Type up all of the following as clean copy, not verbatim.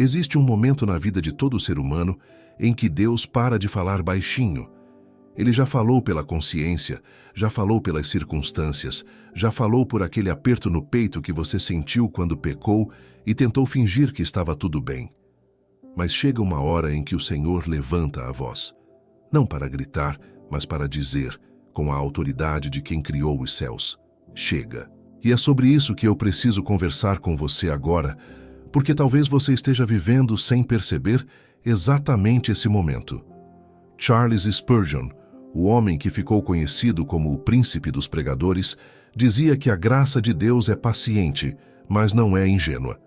Existe um momento na vida de todo ser humano em que Deus para de falar baixinho. Ele já falou pela consciência, já falou pelas circunstâncias, já falou por aquele aperto no peito que você sentiu quando pecou e tentou fingir que estava tudo bem. Mas chega uma hora em que o Senhor levanta a voz, não para gritar, mas para dizer, com a autoridade de quem criou os céus: chega. E é sobre isso que eu preciso conversar com você agora, porque talvez você esteja vivendo sem perceber exatamente esse momento. Charles Spurgeon, o homem que ficou conhecido como o príncipe dos pregadores, dizia que a graça de Deus é paciente, mas não é ingênua.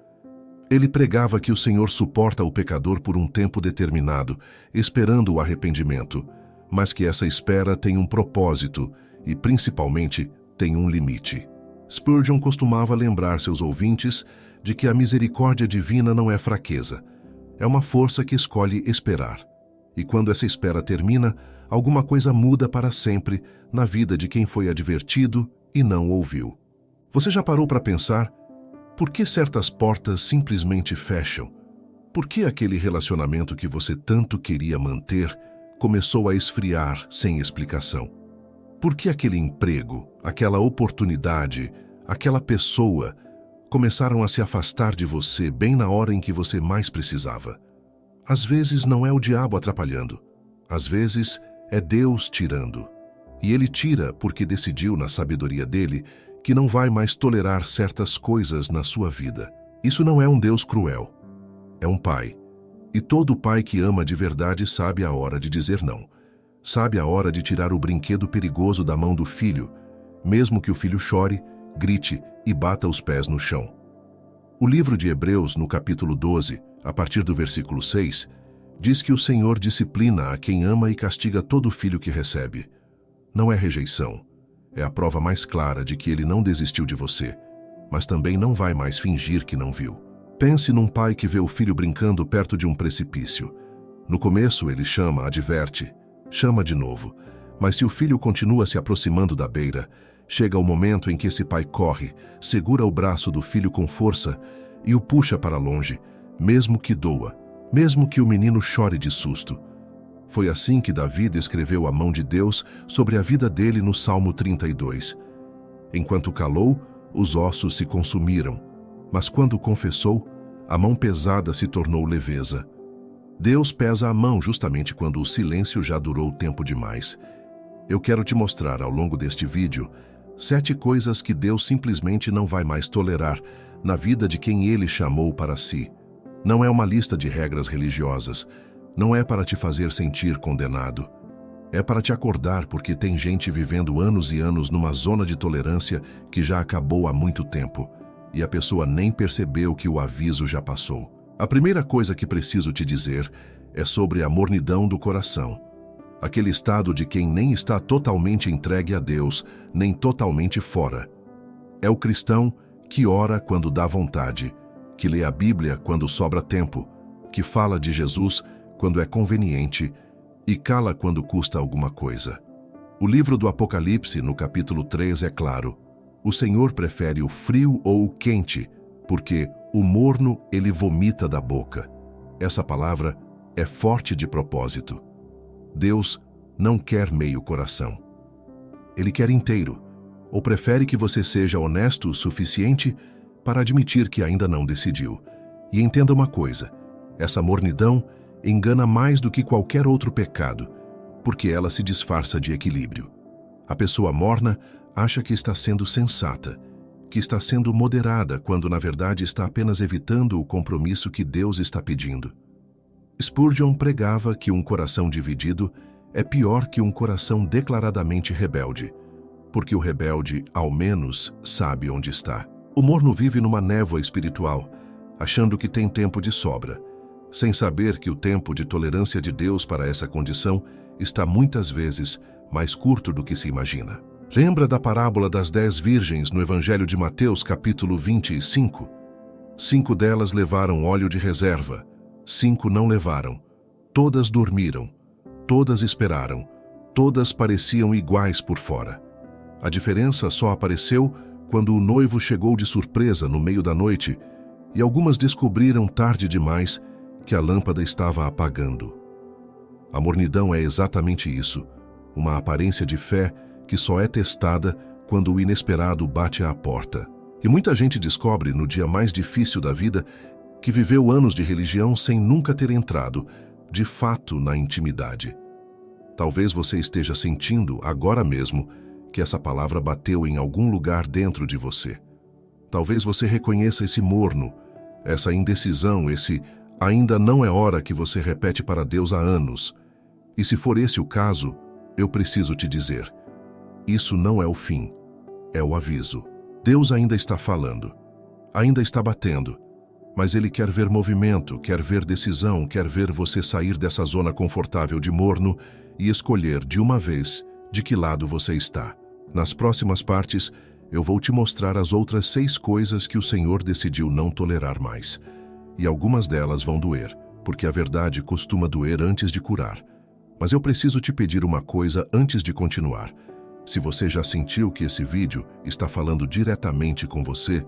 Ele pregava que o Senhor suporta o pecador por um tempo determinado, esperando o arrependimento, mas que essa espera tem um propósito e, principalmente, tem um limite. Spurgeon costumava lembrar seus ouvintes de que a misericórdia divina não é fraqueza, é uma força que escolhe esperar. E quando essa espera termina, alguma coisa muda para sempre na vida de quem foi advertido e não ouviu. Você já parou para pensar por que certas portas simplesmente fecham? Por que aquele relacionamento que você tanto queria manter começou a esfriar sem explicação? Por que aquele emprego, aquela oportunidade, aquela pessoa começaram a se afastar de você bem na hora em que você mais precisava? Às vezes não é o diabo atrapalhando, às vezes é Deus tirando. E Ele tira porque decidiu na sabedoria dele que não vai mais tolerar certas coisas na sua vida. Isso não é um Deus cruel, é um pai. E todo pai que ama de verdade sabe a hora de dizer não. Sabe a hora de tirar o brinquedo perigoso da mão do filho, mesmo que o filho chore, grite e bata os pés no chão. O livro de Hebreus, no capítulo 12, a partir do versículo 6, diz que o Senhor disciplina a quem ama e castiga todo filho que recebe. Não é rejeição, é a prova mais clara de que ele não desistiu de você, mas também não vai mais fingir que não viu. Pense num pai que vê o filho brincando perto de um precipício. No começo ele chama, adverte, chama de novo, mas se o filho continua se aproximando da beira, chega o momento em que esse pai corre, segura o braço do filho com força e o puxa para longe, mesmo que doa, mesmo que o menino chore de susto. Foi assim que Davi descreveu a mão de Deus sobre a vida dele no Salmo 32. Enquanto calou, os ossos se consumiram, mas quando confessou, a mão pesada se tornou leveza. Deus pesa a mão justamente quando o silêncio já durou tempo demais. Eu quero te mostrar ao longo deste vídeo 7 coisas que Deus simplesmente não vai mais tolerar na vida de quem Ele chamou para si. Não é uma lista de regras religiosas, não é para te fazer sentir condenado. É para te acordar porque tem gente vivendo anos e anos numa zona de tolerância que já acabou há muito tempo, e a pessoa nem percebeu que o aviso já passou. A primeira coisa que preciso te dizer é sobre a mornidão do coração. Aquele estado de quem nem está totalmente entregue a Deus, nem totalmente fora. É o cristão que ora quando dá vontade, que lê a Bíblia quando sobra tempo, que fala de Jesus quando é conveniente e cala quando custa alguma coisa. O livro do Apocalipse, no capítulo 3, é claro. O Senhor prefere o frio ou o quente, porque o morno ele vomita da boca. Essa palavra é forte de propósito. Deus não quer meio coração. Ele quer inteiro, ou prefere que você seja honesto o suficiente para admitir que ainda não decidiu. E entenda uma coisa, essa mornidão engana mais do que qualquer outro pecado, porque ela se disfarça de equilíbrio. A pessoa morna acha que está sendo sensata, que está sendo moderada, quando na verdade está apenas evitando o compromisso que Deus está pedindo. Spurgeon pregava que um coração dividido é pior que um coração declaradamente rebelde, porque o rebelde, ao menos, sabe onde está. O morno vive numa névoa espiritual, achando que tem tempo de sobra, sem saber que o tempo de tolerância de Deus para essa condição está muitas vezes mais curto do que se imagina. Lembra da parábola das 10 virgens no Evangelho de Mateus, capítulo 25? 5 delas levaram óleo de reserva, 5 não levaram. Todas dormiram, todas esperaram, todas pareciam iguais por fora. A diferença só apareceu quando o noivo chegou de surpresa no meio da noite e algumas descobriram tarde demais que a lâmpada estava apagando. A mornidão é exatamente isso, uma aparência de fé que só é testada quando o inesperado bate à porta. E muita gente descobre, no dia mais difícil da vida, que viveu anos de religião sem nunca ter entrado, de fato, na intimidade. Talvez você esteja sentindo, agora mesmo, que essa palavra bateu em algum lugar dentro de você. Talvez você reconheça esse morno, essa indecisão, esse ainda não é hora que você repete para Deus há anos. E se for esse o caso, eu preciso te dizer, isso não é o fim, é o aviso. Deus ainda está falando, ainda está batendo, mas Ele quer ver movimento, quer ver decisão, quer ver você sair dessa zona confortável de morno e escolher de uma vez de que lado você está. Nas próximas partes, eu vou te mostrar as outras 6 coisas que o Senhor decidiu não tolerar mais. E algumas delas vão doer, porque a verdade costuma doer antes de curar. Mas eu preciso te pedir uma coisa antes de continuar. Se você já sentiu que esse vídeo está falando diretamente com você,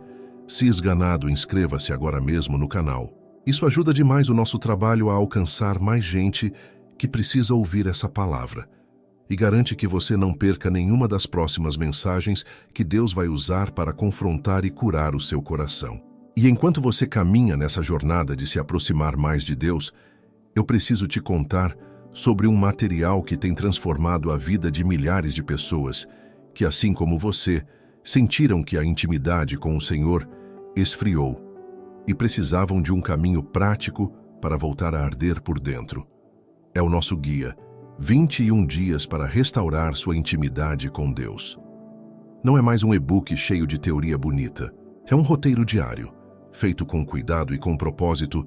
se esganado, inscreva-se agora mesmo no canal. Isso ajuda demais o nosso trabalho a alcançar mais gente que precisa ouvir essa palavra. E garante que você não perca nenhuma das próximas mensagens que Deus vai usar para confrontar e curar o seu coração. E enquanto você caminha nessa jornada de se aproximar mais de Deus, eu preciso te contar sobre um material que tem transformado a vida de milhares de pessoas que, assim como você, sentiram que a intimidade com o Senhor esfriou e precisavam de um caminho prático para voltar a arder por dentro. É o nosso guia, 21 dias para restaurar sua intimidade com Deus. Não é mais um e-book cheio de teoria bonita. É um roteiro diário, feito com cuidado e com propósito,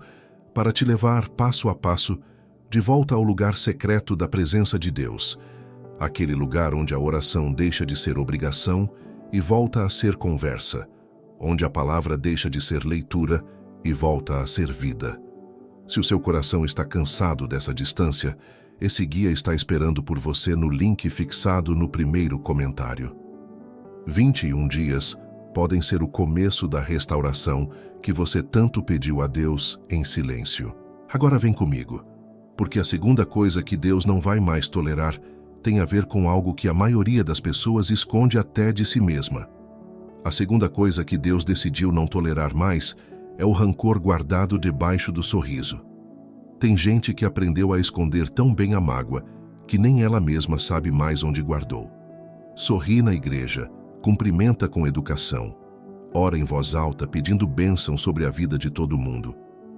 para te levar passo a passo de volta ao lugar secreto da presença de Deus, aquele lugar onde a oração deixa de ser obrigação e volta a ser conversa, onde a palavra deixa de ser leitura e volta a ser vida. Se o seu coração está cansado dessa distância, esse guia está esperando por você no link fixado no primeiro comentário. 21 dias podem ser o começo da restauração que você tanto pediu a Deus em silêncio. Agora vem comigo, porque a segunda coisa que Deus não vai mais tolerar tem a ver com algo que a maioria das pessoas esconde até de si mesma. A segunda coisa que Deus decidiu não tolerar mais é o rancor guardado debaixo do sorriso. Tem gente que aprendeu a esconder tão bem a mágoa que nem ela mesma sabe mais onde guardou. Sorri na igreja, cumprimenta com educação, ora em voz alta pedindo bênção sobre a vida de todo mundo,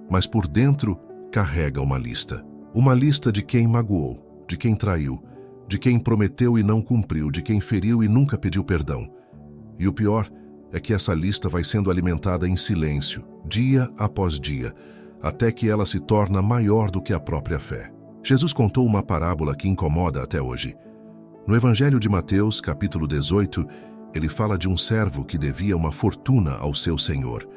mas por dentro carrega uma lista. Uma lista de quem magoou, de quem traiu, de quem prometeu e não cumpriu, de quem feriu e nunca pediu perdão. E o pior é que essa lista vai sendo alimentada em silêncio, dia após dia, até que ela se torna maior do que a própria fé. Jesus contou uma parábola que incomoda até hoje. No Evangelho de Mateus, capítulo 18, ele fala de um servo que devia uma fortuna ao seu senhor.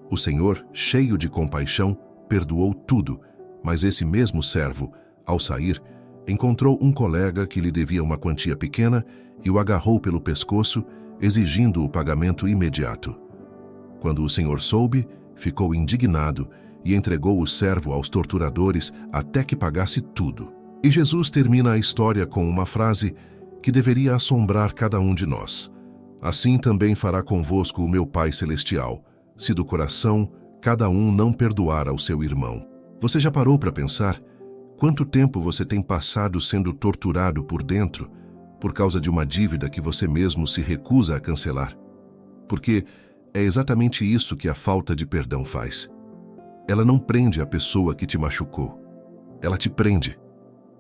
O senhor, cheio de compaixão, perdoou tudo, mas esse mesmo servo, ao sair, encontrou um colega que lhe devia uma quantia pequena e o agarrou pelo pescoço, exigindo o pagamento imediato. Quando o senhor soube, ficou indignado e entregou o servo aos torturadores até que pagasse tudo. E Jesus termina a história com uma frase que deveria assombrar cada um de nós. Assim também fará convosco o meu Pai Celestial, se do coração cada um não perdoar ao seu irmão. Você já parou para pensar quanto tempo você tem passado sendo torturado por dentro por causa de uma dívida que você mesmo se recusa a cancelar? Porque é exatamente isso que a falta de perdão faz. Ela não prende a pessoa que te machucou. Ela te prende.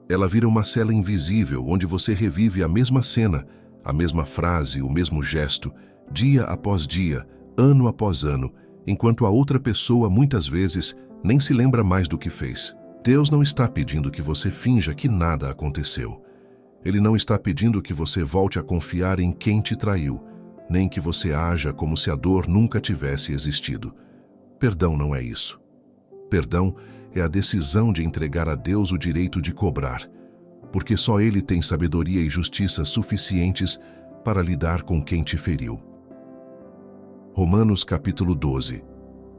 Ela vira uma cela invisível onde você revive a mesma cena, a mesma frase, o mesmo gesto, dia após dia, ano após ano, enquanto a outra pessoa muitas vezes nem se lembra mais do que fez. Deus não está pedindo que você finja que nada aconteceu. Ele não está pedindo que você volte a confiar em quem te traiu, nem que você haja como se a dor nunca tivesse existido. Perdão não é isso. Perdão é a decisão de entregar a Deus o direito de cobrar, porque só Ele tem sabedoria e justiça suficientes para lidar com quem te feriu. Romanos capítulo 12.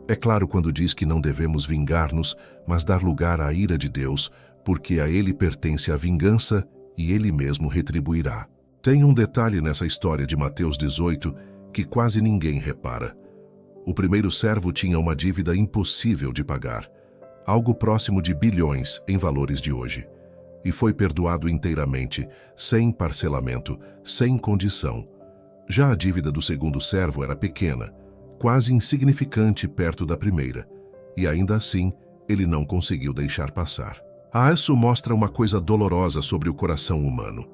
É claro quando diz que não devemos vingar-nos, mas dar lugar à ira de Deus, porque a Ele pertence a vingança e Ele mesmo retribuirá. Tem um detalhe nessa história de Mateus 18 que quase ninguém repara. O primeiro servo tinha uma dívida impossível de pagar, algo próximo de bilhões em valores de hoje, e foi perdoado inteiramente, sem parcelamento, sem condição. Já a dívida do segundo servo era pequena, quase insignificante perto da primeira, e ainda assim ele não conseguiu deixar passar. Isso mostra uma coisa dolorosa sobre o coração humano.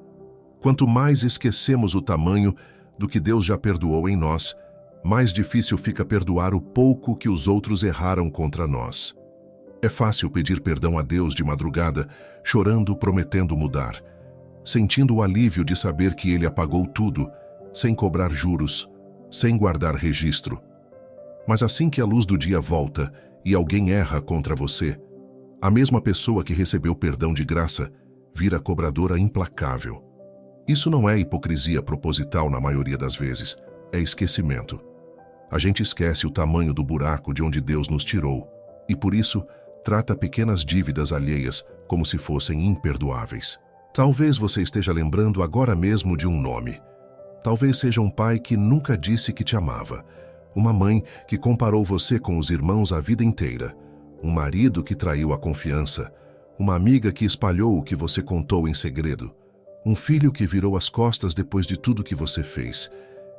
Quanto mais esquecemos o tamanho do que Deus já perdoou em nós, mais difícil fica perdoar o pouco que os outros erraram contra nós. É fácil pedir perdão a Deus de madrugada, chorando, prometendo mudar, sentindo o alívio de saber que Ele apagou tudo, sem cobrar juros, sem guardar registro. Mas assim que a luz do dia volta e alguém erra contra você, a mesma pessoa que recebeu perdão de graça vira cobradora implacável. Isso não é hipocrisia proposital na maioria das vezes, é esquecimento. A gente esquece o tamanho do buraco de onde Deus nos tirou e, por isso, trata pequenas dívidas alheias como se fossem imperdoáveis. Talvez você esteja lembrando agora mesmo de um nome. Talvez seja um pai que nunca disse que te amava, uma mãe que comparou você com os irmãos a vida inteira, um marido que traiu a confiança, uma amiga que espalhou o que você contou em segredo, um filho que virou as costas depois de tudo que você fez.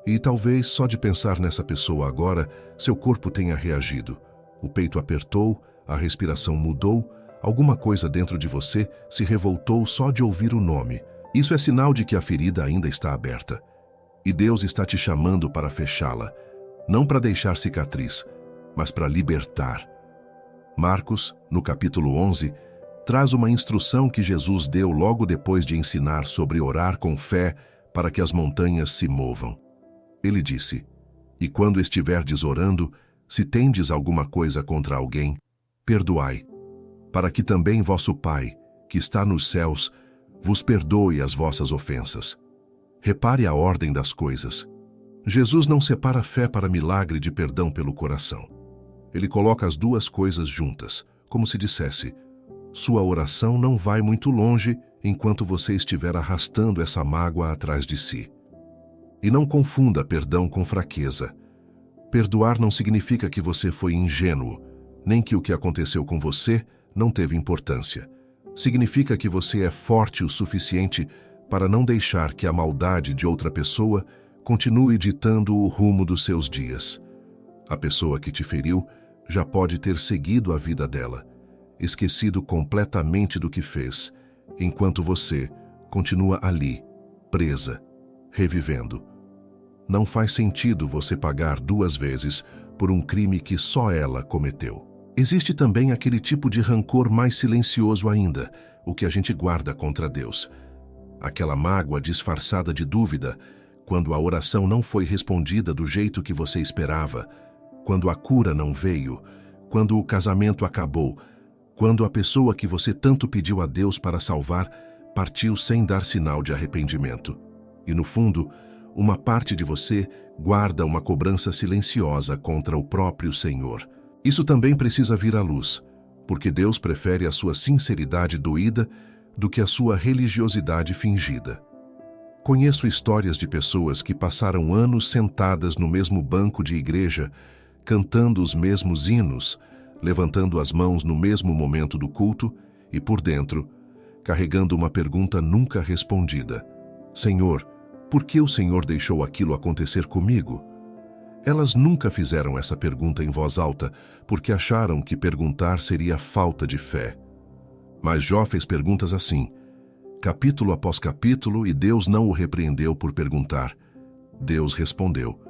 E talvez, só de pensar nessa pessoa agora, seu corpo tenha reagido. O peito apertou, a respiração mudou, alguma coisa dentro de você se revoltou só de ouvir o nome. Isso é sinal de que a ferida ainda está aberta. E Deus está te chamando para fechá-la, não para deixar cicatriz, mas para libertar. Marcos, no capítulo 11, traz uma instrução que Jesus deu logo depois de ensinar sobre orar com fé para que as montanhas se movam. Ele disse: "E quando estiverdes orando, se tendes alguma coisa contra alguém, perdoai, para que também vosso Pai, que está nos céus, vos perdoe as vossas ofensas." Repare a ordem das coisas. Jesus não separa fé para milagre de perdão pelo coração. Ele coloca as duas coisas juntas, como se dissesse: sua oração não vai muito longe enquanto você estiver arrastando essa mágoa atrás de si. E não confunda perdão com fraqueza. Perdoar não significa que você foi ingênuo, nem que o que aconteceu com você não teve importância. Significa que você é forte o suficiente para não deixar que a maldade de outra pessoa continue ditando o rumo dos seus dias. A pessoa que te feriu já pode ter seguido a vida dela, esquecido completamente do que fez, enquanto você continua ali, presa, revivendo. Não faz sentido você pagar 2 vezes por um crime que só ela cometeu. Existe também aquele tipo de rancor mais silencioso ainda, o que a gente guarda contra Deus. Aquela mágoa disfarçada de dúvida, quando a oração não foi respondida do jeito que você esperava, quando a cura não veio, quando o casamento acabou, quando a pessoa que você tanto pediu a Deus para salvar partiu sem dar sinal de arrependimento. E no fundo, uma parte de você guarda uma cobrança silenciosa contra o próprio Senhor. Isso também precisa vir à luz, porque Deus prefere a sua sinceridade doída do que a sua religiosidade fingida. Conheço histórias de pessoas que passaram anos sentadas no mesmo banco de igreja, cantando os mesmos hinos, levantando as mãos no mesmo momento do culto e, por dentro, carregando uma pergunta nunca respondida: Senhor, por que o Senhor deixou aquilo acontecer comigo? Elas nunca fizeram essa pergunta em voz alta, porque acharam que perguntar seria falta de fé. Mas Jó fez perguntas assim, capítulo após capítulo, e Deus não o repreendeu por perguntar. Deus respondeu.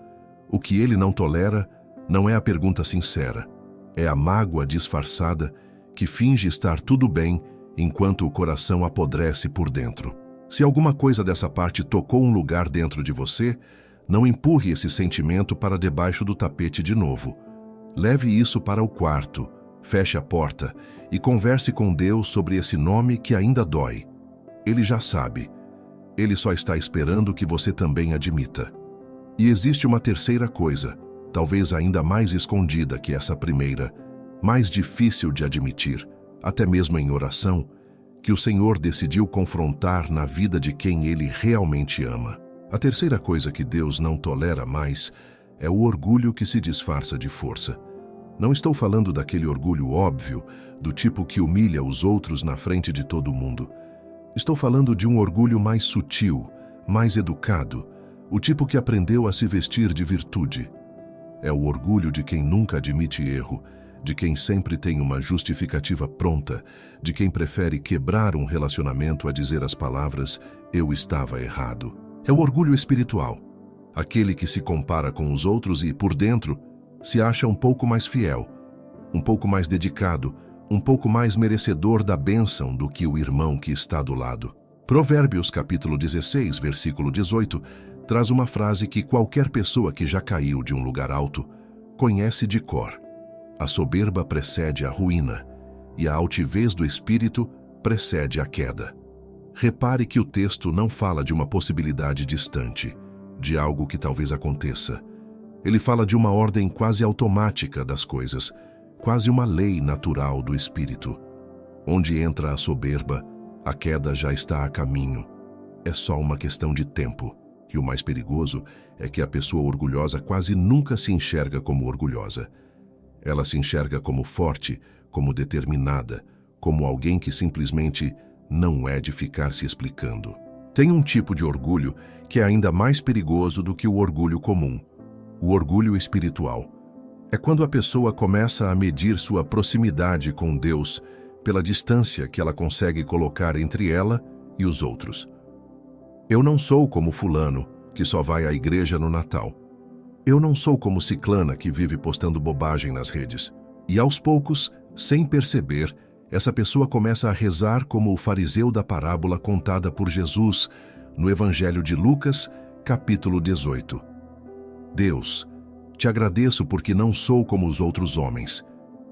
O que ele não tolera não é a pergunta sincera, é a mágoa disfarçada que finge estar tudo bem enquanto o coração apodrece por dentro. Se alguma coisa dessa parte tocou um lugar dentro de você, não empurre esse sentimento para debaixo do tapete de novo. Leve isso para o quarto, feche a porta e converse com Deus sobre esse nome que ainda dói. Ele já sabe. Ele só está esperando que você também admita. E existe uma terceira coisa, talvez ainda mais escondida que essa primeira, mais difícil de admitir, até mesmo em oração, que o Senhor decidiu confrontar na vida de quem Ele realmente ama. A terceira coisa que Deus não tolera mais é o orgulho que se disfarça de força. Não estou falando daquele orgulho óbvio, do tipo que humilha os outros na frente de todo mundo. Estou falando de um orgulho mais sutil, mais educado, o tipo que aprendeu a se vestir de virtude. É o orgulho de quem nunca admite erro, de quem sempre tem uma justificativa pronta, de quem prefere quebrar um relacionamento a dizer as palavras "eu estava errado". É o orgulho espiritual, aquele que se compara com os outros e, por dentro, se acha um pouco mais fiel, um pouco mais dedicado, um pouco mais merecedor da bênção do que o irmão que está do lado. Provérbios capítulo 16, versículo 18, traz uma frase que qualquer pessoa que já caiu de um lugar alto conhece de cor. A soberba precede a ruína, e a altivez do espírito precede a queda. Repare que o texto não fala de uma possibilidade distante, de algo que talvez aconteça. Ele fala de uma ordem quase automática das coisas, quase uma lei natural do espírito. Onde entra a soberba, a queda já está a caminho. É só uma questão de tempo. E o mais perigoso é que a pessoa orgulhosa quase nunca se enxerga como orgulhosa. Ela se enxerga como forte, como determinada, como alguém que simplesmente não é de ficar se explicando. Tem um tipo de orgulho que é ainda mais perigoso do que o orgulho comum, o orgulho espiritual. É quando a pessoa começa a medir sua proximidade com Deus pela distância que ela consegue colocar entre ela e os outros. Eu não sou como fulano, que só vai à igreja no Natal. Eu não sou como ciclana, que vive postando bobagem nas redes. E aos poucos, sem perceber, essa pessoa começa a rezar como o fariseu da parábola contada por Jesus no Evangelho de Lucas, capítulo 18. Deus, te agradeço porque não sou como os outros homens.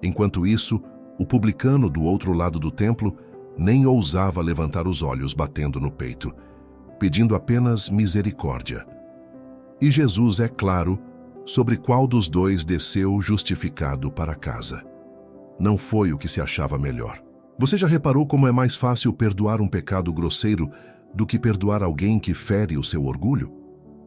Enquanto isso, o publicano do outro lado do templo nem ousava levantar os olhos batendo no peito, pedindo apenas misericórdia. E Jesus é claro sobre qual dos dois desceu justificado para casa. Não foi o que se achava melhor. Você já reparou como é mais fácil perdoar um pecado grosseiro do que perdoar alguém que fere o seu orgulho?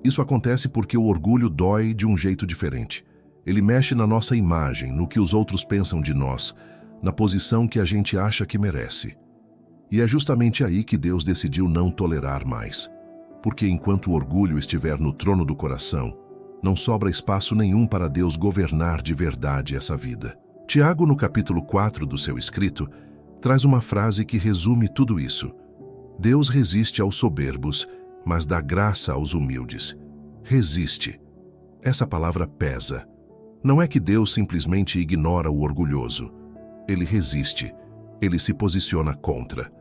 Isso acontece porque o orgulho dói de um jeito diferente. Ele mexe na nossa imagem, no que os outros pensam de nós, na posição que a gente acha que merece. E é justamente aí que Deus decidiu não tolerar mais. Porque enquanto o orgulho estiver no trono do coração, não sobra espaço nenhum para Deus governar de verdade essa vida. Tiago, no capítulo 4 do seu escrito, traz uma frase que resume tudo isso. Deus resiste aos soberbos, mas dá graça aos humildes. Resiste. Essa palavra pesa. Não é que Deus simplesmente ignora o orgulhoso. Ele resiste. Ele se posiciona contra.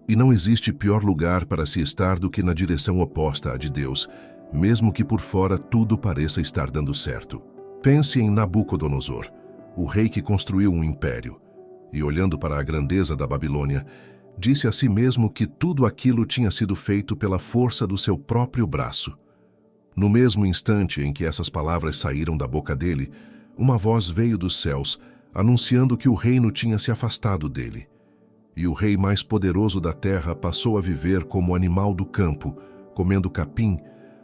E não existe pior lugar para se estar do que na direção oposta à de Deus, mesmo que por fora tudo pareça estar dando certo. Pense em Nabucodonosor, o rei que construiu um império, e olhando para a grandeza da Babilônia, disse a si mesmo que tudo aquilo tinha sido feito pela força do seu próprio braço. No mesmo instante em que essas palavras saíram da boca dele, uma voz veio dos céus, anunciando que o reino tinha se afastado dele. E o rei mais poderoso da terra passou a viver como animal do campo, comendo capim,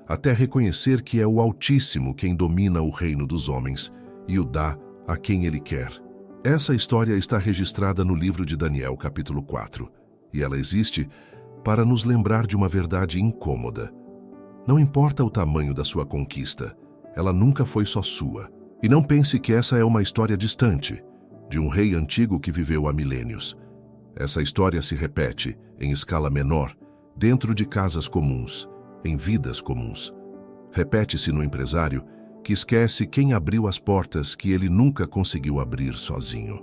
até reconhecer que é o Altíssimo quem domina o reino dos homens e o dá a quem ele quer. Essa história está registrada no livro de Daniel, capítulo 4, e ela existe para nos lembrar de uma verdade incômoda. Não importa o tamanho da sua conquista, ela nunca foi só sua. E não pense que essa é uma história distante, de um rei antigo que viveu há milênios. Essa história se repete, em escala menor, dentro de casas comuns, em vidas comuns. Repete-se no empresário que esquece quem abriu as portas que ele nunca conseguiu abrir sozinho.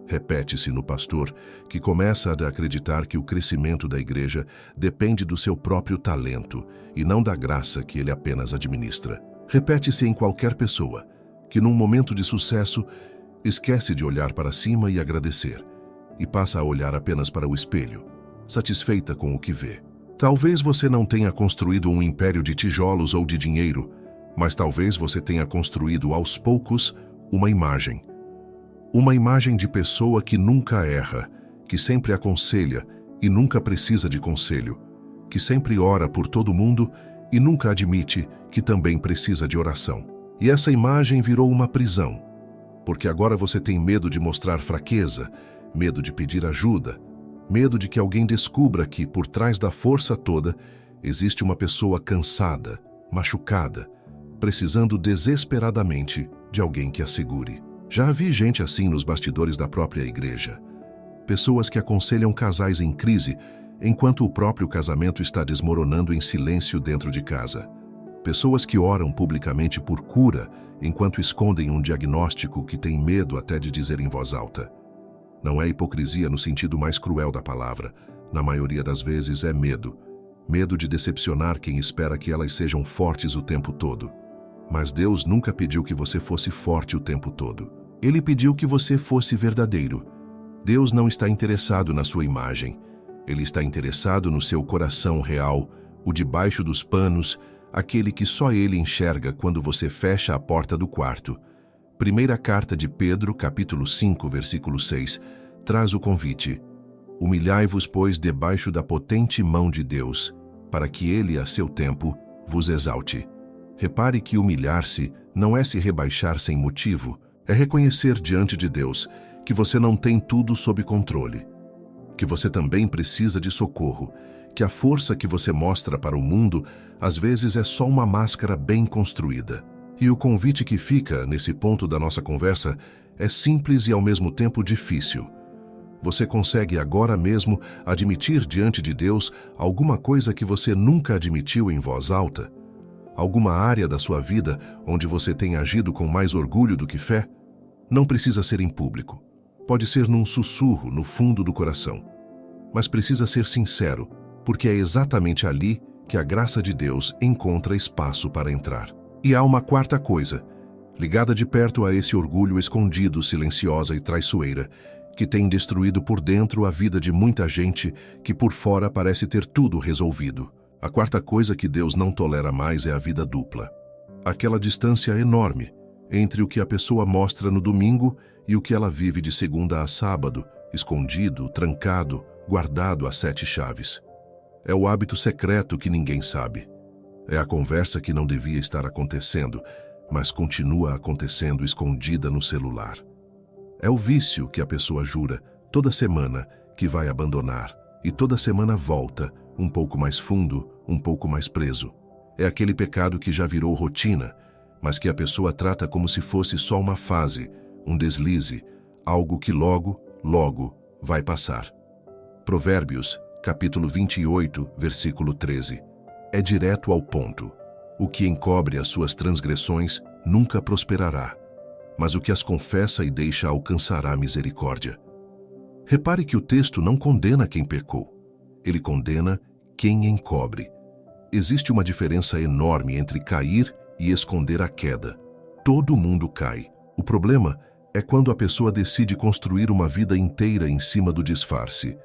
Repete-se no pastor que começa a acreditar que o crescimento da igreja depende do seu próprio talento e não da graça que ele apenas administra. Repete-se em qualquer pessoa que, num momento de sucesso, esquece de olhar para cima e agradecer, e passa a olhar apenas para o espelho, satisfeita com o que vê. Talvez você não tenha construído um império de tijolos ou de dinheiro, Mas talvez você tenha construído aos poucos uma imagem. Uma imagem de pessoa que nunca erra, que sempre aconselha e nunca precisa de conselho, que sempre ora por todo mundo e nunca admite que também precisa de oração. E essa imagem virou uma prisão, porque agora você tem medo de mostrar fraqueza, medo de pedir ajuda, medo de que alguém descubra que, por trás da força toda, existe uma pessoa cansada, machucada, precisando desesperadamente de alguém que a segure. Já vi gente assim nos bastidores da própria igreja. Pessoas que aconselham casais em crise, enquanto o próprio casamento está desmoronando em silêncio dentro de casa. Pessoas que oram publicamente por cura, enquanto escondem um diagnóstico que têm medo até de dizer em voz alta. Não é hipocrisia no sentido mais cruel da palavra. Na maioria das vezes é medo. Medo de decepcionar quem espera que elas sejam fortes o tempo todo. Mas Deus nunca pediu que você fosse forte o tempo todo. Ele pediu que você fosse verdadeiro. Deus não está interessado na sua imagem. Ele está interessado no seu coração real, o debaixo dos panos, aquele que só Ele enxerga quando você fecha a porta do quarto. Primeira carta de Pedro, capítulo 5, versículo 6, traz o convite. Humilhai-vos, pois, debaixo da potente mão de Deus, para que Ele, a seu tempo, vos exalte. Repare que humilhar-se não é se rebaixar sem motivo, é reconhecer diante de Deus que você não tem tudo sob controle, que você também precisa de socorro, que a força que você mostra para o mundo às vezes é só uma máscara bem construída. E o convite que fica nesse ponto da nossa conversa é simples e ao mesmo tempo difícil. Você consegue agora mesmo admitir diante de Deus alguma coisa que você nunca admitiu em voz alta? Alguma área da sua vida onde você tem agido com mais orgulho do que fé? Não precisa ser em público. Pode ser num sussurro no fundo do coração. Mas precisa ser sincero, porque é exatamente ali que a graça de Deus encontra espaço para entrar. E há uma quarta coisa, ligada de perto a esse orgulho escondido, silenciosa e traiçoeira, que tem destruído por dentro a vida de muita gente que por fora parece ter tudo resolvido. A quarta coisa que Deus não tolera mais é a vida dupla. Aquela distância enorme entre o que a pessoa mostra no domingo e o que ela vive de segunda a sábado, escondido, trancado, guardado a 7 chaves. É o hábito secreto que ninguém sabe. É a conversa que não devia estar acontecendo, mas continua acontecendo escondida no celular. É o vício que a pessoa jura, toda semana, que vai abandonar, e toda semana volta, um pouco mais fundo, um pouco mais preso. É aquele pecado que já virou rotina, mas que a pessoa trata como se fosse só uma fase, um deslize, algo que logo, logo vai passar. Provérbios, capítulo 28, versículo 13. É direto ao ponto. O que encobre as suas transgressões nunca prosperará, mas o que as confessa e deixa alcançará misericórdia. Repare que o texto não condena quem pecou. Ele condena quem encobre. Existe uma diferença enorme entre cair e esconder a queda. Todo mundo cai. O problema é quando a pessoa decide construir uma vida inteira em cima do disfarce,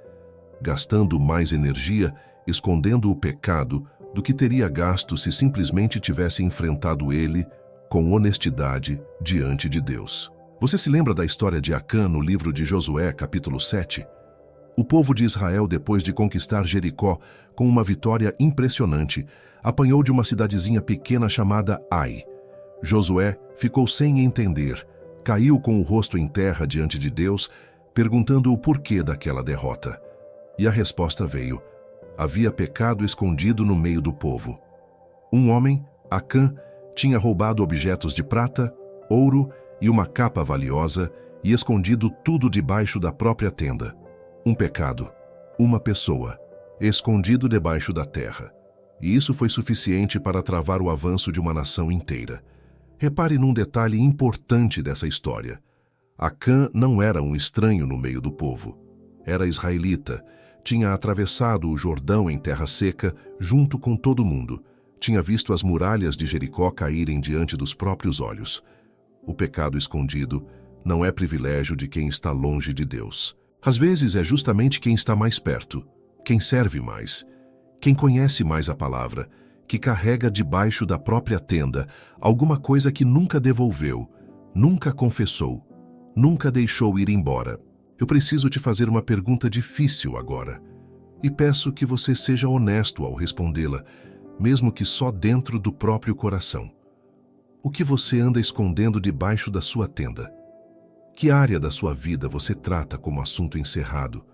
gastando mais energia escondendo o pecado do que teria gasto se simplesmente tivesse enfrentado ele com honestidade diante de Deus. Você se lembra da história de Acã no livro de Josué, capítulo 7? O povo de Israel, depois de conquistar Jericó com uma vitória impressionante, apanhou de uma cidadezinha pequena chamada Ai. Josué ficou sem entender, caiu com o rosto em terra diante de Deus, perguntando o porquê daquela derrota. E a resposta veio: havia pecado escondido no meio do povo. Um homem, Acã, tinha roubado objetos de prata, ouro e uma capa valiosa e escondido tudo debaixo da própria tenda. Um pecado, uma pessoa, escondido debaixo da terra. E isso foi suficiente para travar o avanço de uma nação inteira. Repare num detalhe importante dessa história. Acã não era um estranho no meio do povo. Era israelita, tinha atravessado o Jordão em terra seca junto com todo mundo. Tinha visto as muralhas de Jericó caírem diante dos próprios olhos. O pecado escondido não é privilégio de quem está longe de Deus. Às vezes é justamente quem está mais perto, quem serve mais, quem conhece mais a palavra, que carrega debaixo da própria tenda alguma coisa que nunca devolveu, nunca confessou, nunca deixou ir embora. Eu preciso te fazer uma pergunta difícil agora, e peço que você seja honesto ao respondê-la, mesmo que só dentro do próprio coração. O que você anda escondendo debaixo da sua tenda? Que área da sua vida você trata como assunto encerrado?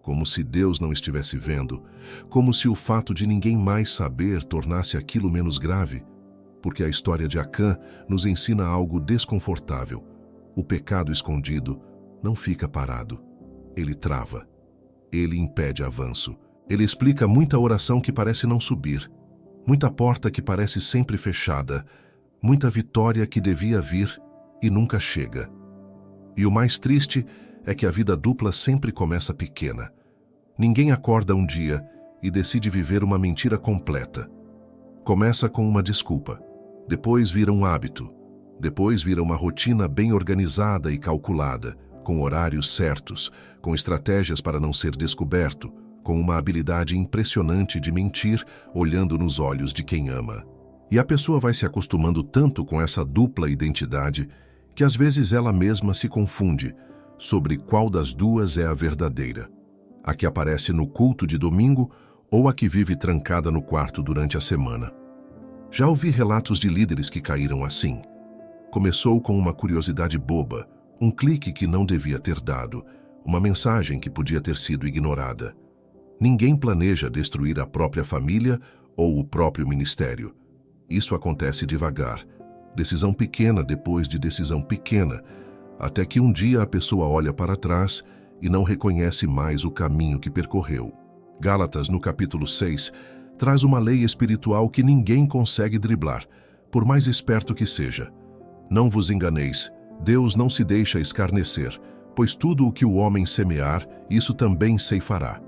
Como se Deus não estivesse vendo? Como se o fato de ninguém mais saber tornasse aquilo menos grave? Porque a história de Acã nos ensina algo desconfortável. O pecado escondido não fica parado. Ele trava. Ele impede avanço. Ele explica muita oração que parece não subir, muita porta que parece sempre fechada, muita vitória que devia vir e nunca chega. E o mais triste é que a vida dupla sempre começa pequena. Ninguém acorda um dia e decide viver uma mentira completa. Começa com uma desculpa, depois vira um hábito, depois vira uma rotina bem organizada e calculada, com horários certos, com estratégias para não ser descoberto, com uma habilidade impressionante de mentir olhando nos olhos de quem ama. E a pessoa vai se acostumando tanto com essa dupla identidade que às vezes ela mesma se confunde sobre qual das duas é a verdadeira. A que aparece no culto de domingo ou a que vive trancada no quarto durante a semana. Já ouvi relatos de líderes que caíram assim. Começou com uma curiosidade boba, um clique que não devia ter dado, uma mensagem que podia ter sido ignorada. Ninguém planeja destruir a própria família ou o próprio ministério. Isso acontece devagar, decisão pequena depois de decisão pequena, até que um dia a pessoa olha para trás e não reconhece mais o caminho que percorreu. Gálatas, no capítulo 6, traz uma lei espiritual que ninguém consegue driblar, por mais esperto que seja. Não vos enganeis, Deus não se deixa escarnecer, pois tudo o que o homem semear, isso também ceifará.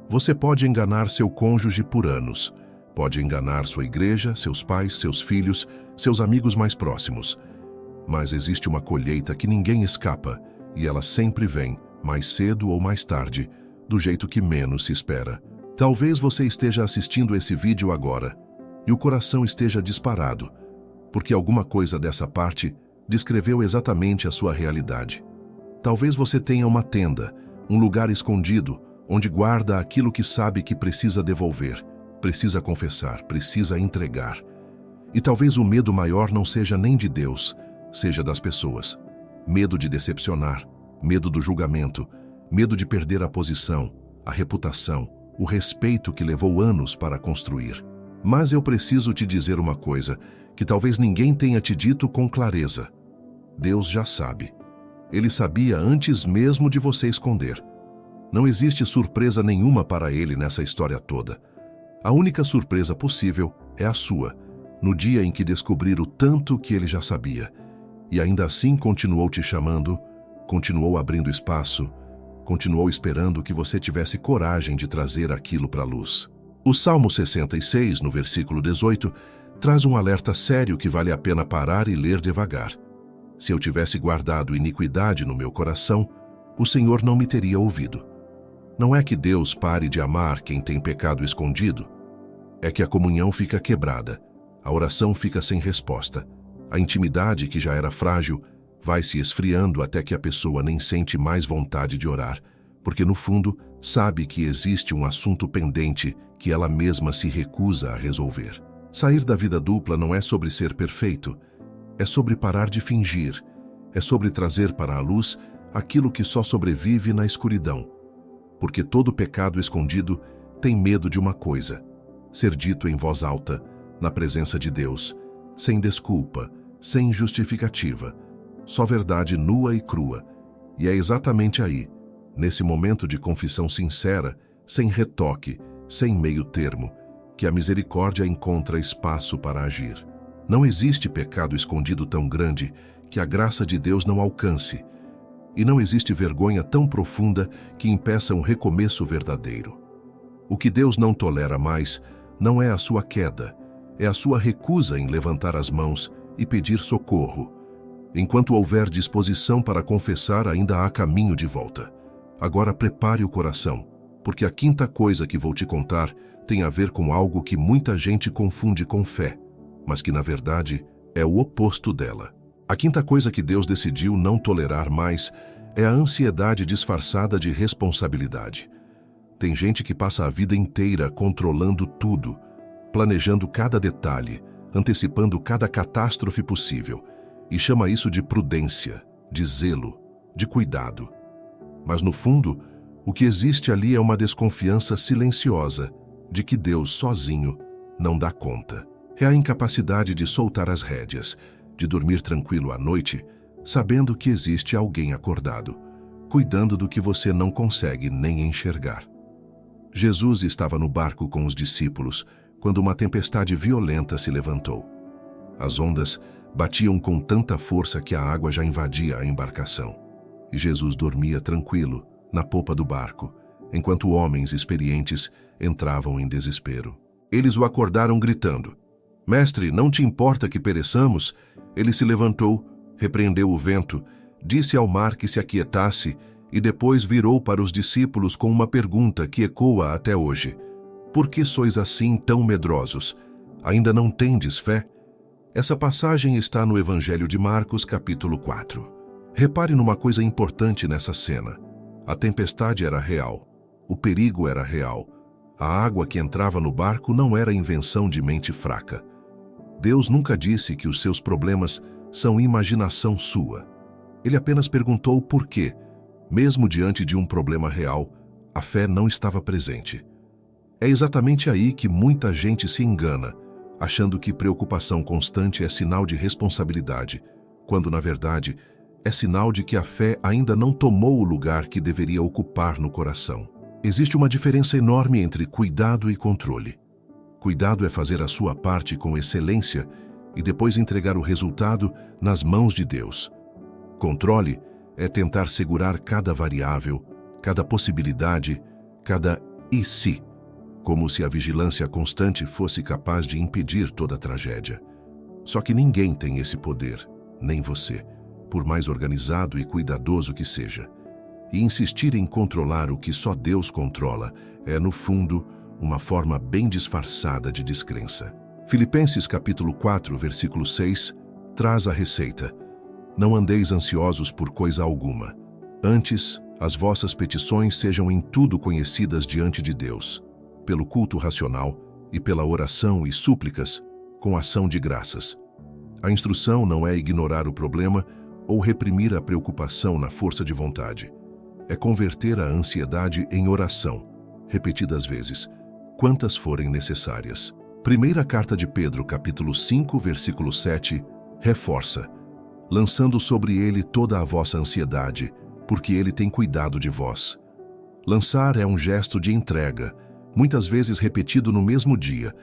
Você pode enganar seu cônjuge por anos, pode enganar sua igreja, seus pais, seus filhos, seus amigos mais próximos. Mas existe uma colheita que ninguém escapa, e ela sempre vem, mais cedo ou mais tarde, do jeito que menos se espera. Talvez você esteja assistindo esse vídeo agora, e o coração esteja disparado, porque alguma coisa dessa parte descreveu exatamente a sua realidade. Talvez você tenha uma tenda, um lugar escondido, onde guarda aquilo que sabe que precisa devolver, precisa confessar, precisa entregar. E talvez o medo maior não seja nem de Deus, seja das pessoas. Medo de decepcionar, medo do julgamento, medo de perder a posição, a reputação, o respeito que levou anos para construir. Mas eu preciso te dizer uma coisa que talvez ninguém tenha te dito com clareza. Deus já sabe. Ele sabia antes mesmo de você esconder. Não existe surpresa nenhuma para ele nessa história toda. A única surpresa possível é a sua, no dia em que descobrir o tanto que ele já sabia. E ainda assim continuou te chamando, continuou abrindo espaço, continuou esperando que você tivesse coragem de trazer aquilo para a luz. O Salmo 66, no versículo 18, traz um alerta sério que vale a pena parar e ler devagar. Se eu tivesse guardado iniquidade no meu coração, o Senhor não me teria ouvido. Não é que Deus pare de amar quem tem pecado escondido. É que a comunhão fica quebrada, a oração fica sem resposta. A intimidade, que já era frágil, vai se esfriando até que a pessoa nem sente mais vontade de orar, porque no fundo sabe que existe um assunto pendente que ela mesma se recusa a resolver. Sair da vida dupla não é sobre ser perfeito, é sobre parar de fingir, é sobre trazer para a luz aquilo que só sobrevive na escuridão. Porque todo pecado escondido tem medo de uma coisa: ser dito em voz alta, na presença de Deus, sem desculpa, sem justificativa, só verdade nua e crua. E é exatamente aí, nesse momento de confissão sincera, sem retoque, sem meio termo, que a misericórdia encontra espaço para agir. Não existe pecado escondido tão grande que a graça de Deus não alcance, e não existe vergonha tão profunda que impeça um recomeço verdadeiro. O que Deus não tolera mais não é a sua queda, é a sua recusa em levantar as mãos e pedir socorro. Enquanto houver disposição para confessar, ainda há caminho de volta. Agora prepare o coração, porque a quinta coisa que vou te contar tem a ver com algo que muita gente confunde com fé, mas que, na verdade, é o oposto dela. A quinta coisa que Deus decidiu não tolerar mais é a ansiedade disfarçada de responsabilidade. Tem gente que passa a vida inteira controlando tudo, planejando cada detalhe, antecipando cada catástrofe possível, e chama isso de prudência, de zelo, de cuidado. Mas, no fundo, o que existe ali é uma desconfiança silenciosa de que Deus sozinho não dá conta. É a incapacidade de soltar as rédeas, de dormir tranquilo à noite, sabendo que existe alguém acordado, cuidando do que você não consegue nem enxergar. Jesus estava no barco com os discípulos quando uma tempestade violenta se levantou. As ondas batiam com tanta força que a água já invadia a embarcação. E Jesus dormia tranquilo, na popa do barco, enquanto homens experientes entravam em desespero. Eles o acordaram gritando: "Mestre, não te importa que pereçamos?" Ele se levantou, repreendeu o vento, disse ao mar que se aquietasse e depois virou para os discípulos com uma pergunta que ecoa até hoje: "Por que sois assim tão medrosos? Ainda não tendes fé?" Essa passagem está no Evangelho de Marcos, capítulo 4. Repare numa coisa importante nessa cena. A tempestade era real. O perigo era real. A água que entrava no barco não era invenção de mente fraca. Deus nunca disse que os seus problemas são imaginação sua. Ele apenas perguntou por quê. Mesmo diante de um problema real, a fé não estava presente. É exatamente aí que muita gente se engana, achando que preocupação constante é sinal de responsabilidade, quando, na verdade, é sinal de que a fé ainda não tomou o lugar que deveria ocupar no coração. Existe uma diferença enorme entre cuidado e controle. Cuidado é fazer a sua parte com excelência e depois entregar o resultado nas mãos de Deus. Controle é tentar segurar cada variável, cada possibilidade, cada "e se", como se a vigilância constante fosse capaz de impedir toda a tragédia. Só que ninguém tem esse poder, nem você, por mais organizado e cuidadoso que seja. E insistir em controlar o que só Deus controla é, no fundo, uma forma bem disfarçada de descrença. Filipenses capítulo 4, versículo 6, traz a receita: "Não andeis ansiosos por coisa alguma. Antes, as vossas petições sejam em tudo conhecidas diante de Deus, pelo culto racional e pela oração e súplicas, com ação de graças." A instrução não é ignorar o problema ou reprimir a preocupação na força de vontade. É converter a ansiedade em oração, repetidas vezes, quantas forem necessárias. Primeira carta de Pedro, capítulo 5, versículo 7, reforça: "Lançando sobre ele toda a vossa ansiedade, porque ele tem cuidado de vós." Lançar é um gesto de entrega, muitas vezes repetido no mesmo dia,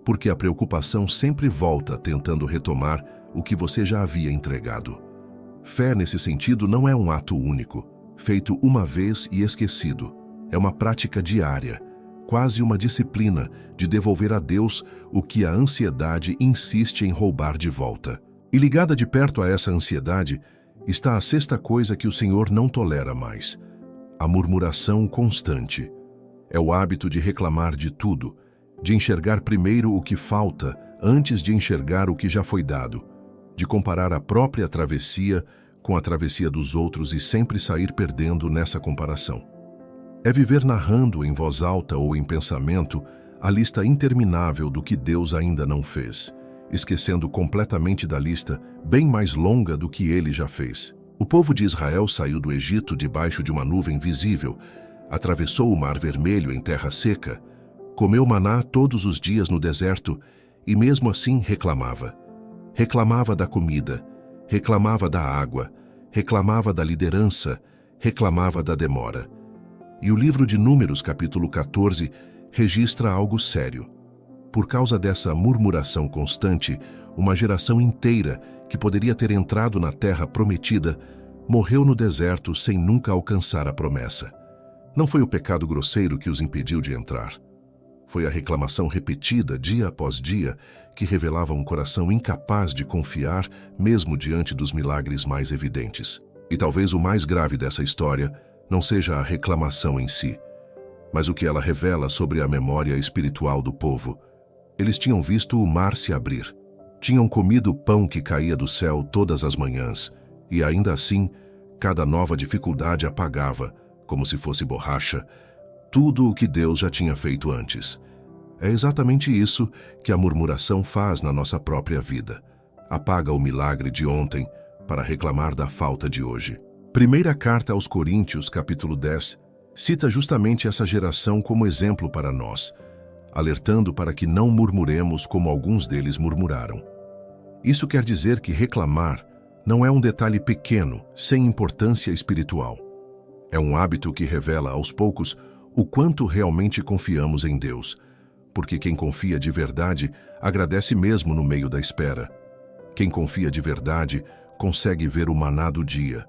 porque a preocupação sempre volta tentando retomar o que você já havia entregado. Fé, nesse sentido, não é um ato único, feito uma vez e esquecido. É uma prática diária, quase uma disciplina de devolver a Deus o que a ansiedade insiste em roubar de volta. E ligada de perto a essa ansiedade está a sexta coisa que o Senhor não tolera mais: a murmuração constante. É o hábito de reclamar de tudo, de enxergar primeiro o que falta antes de enxergar o que já foi dado, de comparar a própria travessia com a travessia dos outros e sempre sair perdendo nessa comparação. É viver narrando em voz alta ou em pensamento a lista interminável do que Deus ainda não fez, esquecendo completamente da lista bem mais longa do que ele já fez. O povo de Israel saiu do Egito debaixo de uma nuvem visível, atravessou o Mar Vermelho em terra seca, comeu maná todos os dias no deserto e mesmo assim reclamava. Reclamava da comida, reclamava da água, reclamava da liderança, reclamava da demora. E o livro de Números, capítulo 14, registra algo sério. Por causa dessa murmuração constante, uma geração inteira que poderia ter entrado na terra prometida morreu no deserto sem nunca alcançar a promessa. Não foi o pecado grosseiro que os impediu de entrar. Foi a reclamação repetida, dia após dia, que revelava um coração incapaz de confiar mesmo diante dos milagres mais evidentes. E talvez o mais grave dessa história não seja a reclamação em si, Mas o que ela revela sobre a memória espiritual do povo? Eles tinham visto o mar se abrir. Tinham comido o pão que caía do céu todas as manhãs, e ainda assim, cada nova dificuldade apagava, como se fosse borracha, tudo o que Deus já tinha feito antes. É exatamente isso que a murmuração faz na nossa própria vida. Apaga o milagre de ontem para reclamar da falta de hoje. Primeira carta aos Coríntios, capítulo 10, cita justamente essa geração como exemplo para nós, alertando para que não murmuremos como alguns deles murmuraram. Isso quer dizer que reclamar não é um detalhe pequeno, sem importância espiritual. É um hábito que revela aos poucos o quanto realmente confiamos em Deus, porque quem confia de verdade agradece mesmo no meio da espera. Quem confia de verdade consegue ver o maná do dia,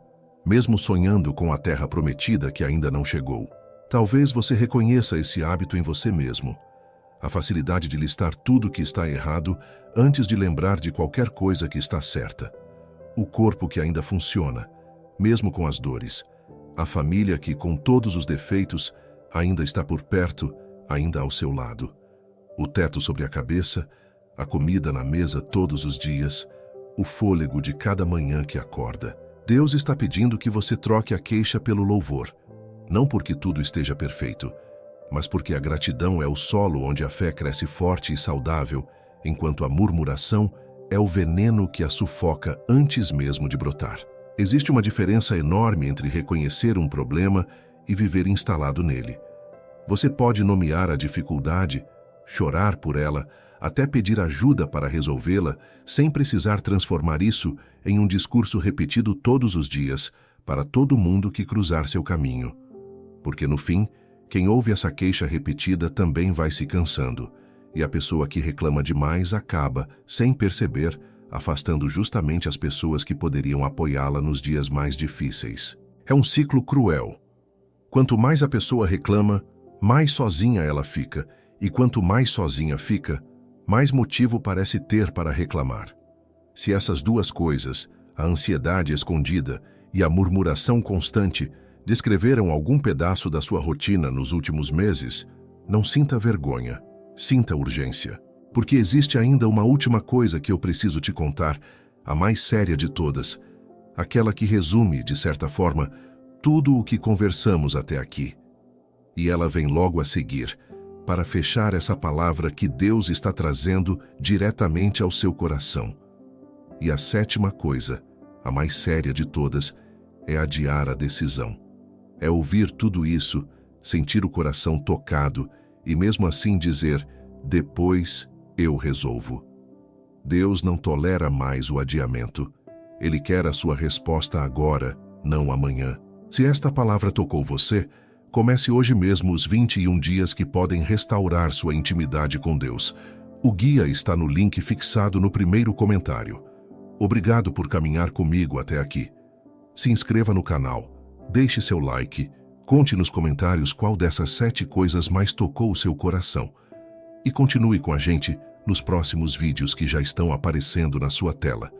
mesmo sonhando com a terra prometida que ainda não chegou. Talvez você reconheça esse hábito em você mesmo. A facilidade de listar tudo que está errado antes de lembrar de qualquer coisa que está certa. O corpo que ainda funciona, mesmo com as dores. A família que, com todos os defeitos, ainda está por perto, ainda ao seu lado. O teto sobre a cabeça, a comida na mesa todos os dias, o fôlego de cada manhã que acorda. Deus está pedindo que você troque a queixa pelo louvor, não porque tudo esteja perfeito, mas porque a gratidão é o solo onde a fé cresce forte e saudável, enquanto a murmuração é o veneno que a sufoca antes mesmo de brotar. Existe uma diferença enorme entre reconhecer um problema e viver instalado nele. Você pode nomear a dificuldade, chorar por ela, até pedir ajuda para resolvê-la, sem precisar transformar isso em um discurso repetido todos os dias para todo mundo que cruzar seu caminho. Porque no fim, quem ouve essa queixa repetida também vai se cansando, e a pessoa que reclama demais acaba, sem perceber, afastando justamente as pessoas que poderiam apoiá-la nos dias mais difíceis. É um ciclo cruel. Quanto mais a pessoa reclama, mais sozinha ela fica, e quanto mais sozinha fica, mais motivo parece ter para reclamar. Se essas duas coisas, a ansiedade escondida e a murmuração constante, descreveram algum pedaço da sua rotina nos últimos meses, não sinta vergonha, sinta urgência. Porque existe ainda uma última coisa que eu preciso te contar, a mais séria de todas, aquela que resume, de certa forma, tudo o que conversamos até aqui. E ela vem logo a seguir, para fechar essa palavra que Deus está trazendo diretamente ao seu coração. E a sétima coisa, a mais séria de todas, é adiar a decisão. É ouvir tudo isso, sentir o coração tocado e mesmo assim dizer, depois eu resolvo. Deus não tolera mais o adiamento. Ele quer a sua resposta agora, não amanhã. Se esta palavra tocou você, comece hoje mesmo os 21 dias que podem restaurar sua intimidade com Deus. O guia está no link fixado no primeiro comentário. Obrigado por caminhar comigo até aqui. Se inscreva no canal, deixe seu like, conte nos comentários qual dessas 7 coisas mais tocou o seu coração. E continue com a gente nos próximos vídeos que já estão aparecendo na sua tela.